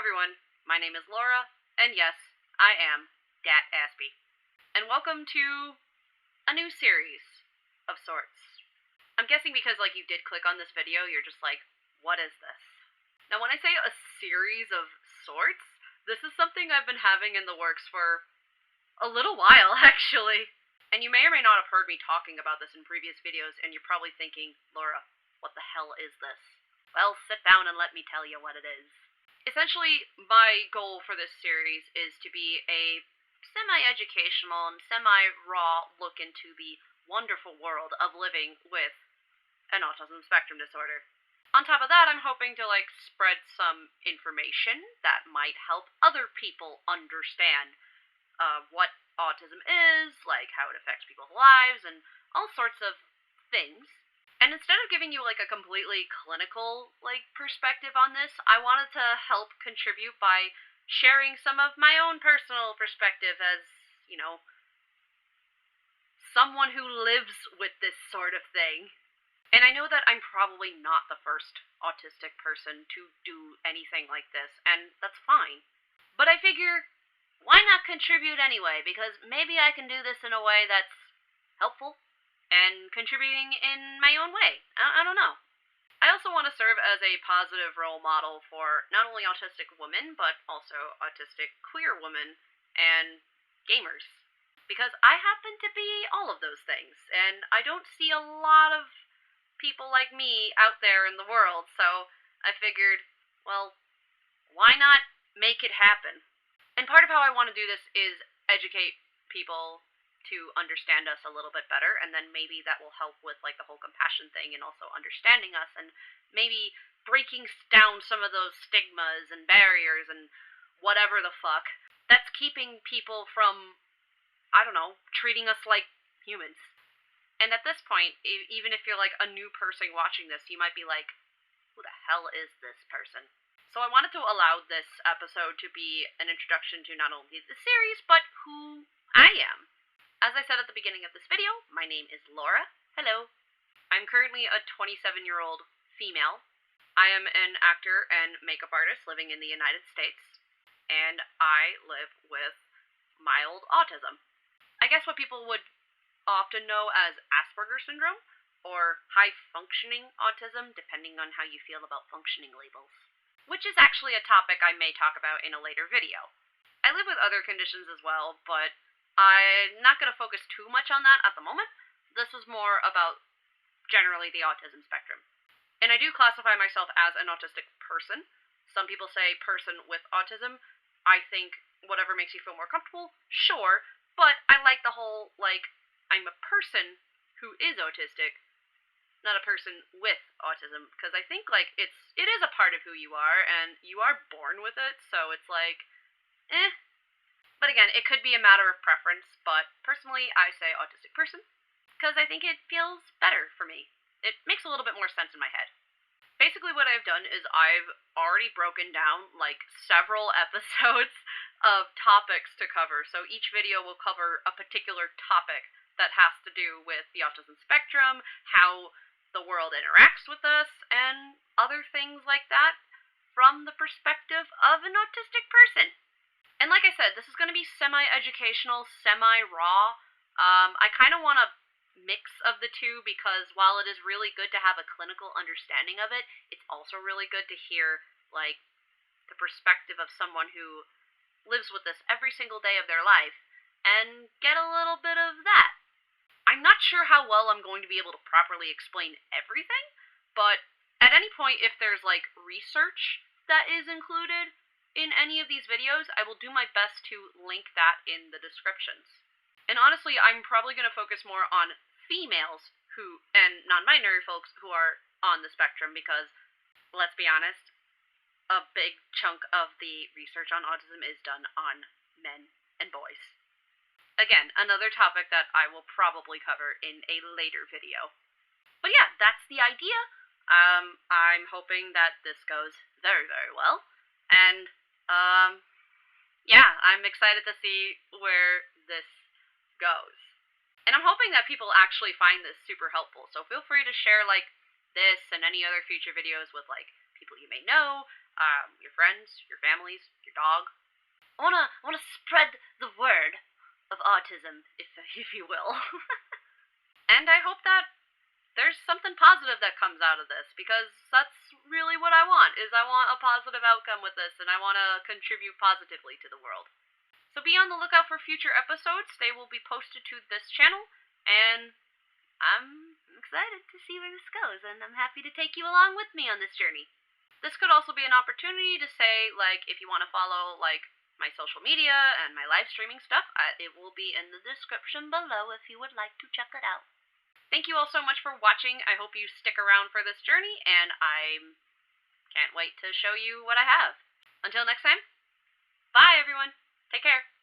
everyone, my name is Laura, and yes, I am Dat Aspie. And welcome to a new series of sorts. I'm guessing because, you did click on this video, you're just like, what is this? Now, when I say a series of sorts, this is something I've been having in the works for a little while, actually. And you may or may not have heard me talking about this in previous videos, and you're probably thinking, Laura, what the hell is this? Well, sit down and let me tell you what it is. Essentially, my goal for this series is to be a semi-educational and semi-raw look into the wonderful world of living with an autism spectrum disorder. On top of that, I'm hoping to, spread some information that might help other people understand what autism is, how it affects people's lives, and all sorts of things. And instead of giving you, a completely clinical, perspective on this, I wanted to help contribute by sharing some of my own personal perspective as, someone who lives with this sort of thing. And I know that I'm probably not the first autistic person to do anything like this, and that's fine. But I figure, why not contribute anyway? Because maybe I can do this in a way that's helpful and contributing in my own way. I don't know. I also want to serve as a positive role model for not only autistic women, but also autistic queer women and gamers. Because I happen to be all of those things, and I don't see a lot of people like me out there in the world, so I figured, well, why not make it happen? And part of how I want to do this is educate people to understand us a little bit better, and then maybe that will help with the whole compassion thing and also understanding us and maybe breaking down some of those stigmas and barriers and whatever the fuck that's keeping people from, I don't know, treating us like humans. And at this point, even if you're a new person watching this, you might be like, who the hell is this person? So I wanted to allow this episode to be an introduction to not only the series, but who I am. As I said at the beginning of this video, my name is Laura. Hello. I'm currently a 27-year-old female. I am an actor and makeup artist living in the United States, and I live with mild autism. I guess what people would often know as Asperger's syndrome, or high-functioning autism, depending on how you feel about functioning labels. Which is actually a topic I may talk about in a later video. I live with other conditions as well, but I'm not going to focus too much on that at the moment. This is more about generally the autism spectrum. And I do classify myself as an autistic person. Some people say person with autism. I think whatever makes you feel more comfortable, sure. But I like the whole, I'm a person who is autistic, not a person with autism. Because I think, it is a part of who you are, and you are born with it, so it's eh. But again, it could be a matter of preference, but personally, I say autistic person, because I think it feels better for me. It makes a little bit more sense in my head. Basically, what I've done is I've already broken down, several episodes of topics to cover, so each video will cover a particular topic that has to do with the autism spectrum, how the world interacts with us, and other things like that from the perspective of an autistic person. And like I said, this is going to be semi-educational, semi-raw. I kind of want a mix of the two because while it is really good to have a clinical understanding of it, it's also really good to hear, the perspective of someone who lives with this every single day of their life and get a little bit of that. I'm not sure how well I'm going to be able to properly explain everything, but at any point, if there's, research that is included in any of these videos, I will do my best to link that in the descriptions. And honestly, I'm probably going to focus more on females and non-binary folks who are on the spectrum because, let's be honest, a big chunk of the research on autism is done on men and boys. Again, another topic that I will probably cover in a later video. But yeah, that's the idea. I'm hoping that this goes very, very well. And yeah, I'm excited to see where this goes. And I'm hoping that people actually find this super helpful. So feel free to share, this and any other future videos with, people you may know, your friends, your families, your dog. I wanna spread the word of autism, if you will. And I hope that there's something positive that comes out of this, because that's really what I want. Is I want a positive outcome with this, and I want to contribute positively to the world. So be on the lookout for future episodes. They will be posted to this channel, and I'm excited to see where this goes, and I'm happy to take you along with me on this journey. This could also be an opportunity to say, like, if you want to follow, like, my social media and my live streaming stuff, it will be in the description below if you would like to check it out. Thank you all so much for watching. I hope you stick around for this journey, and I can't wait to show you what I have. Until next time, bye everyone. Take care.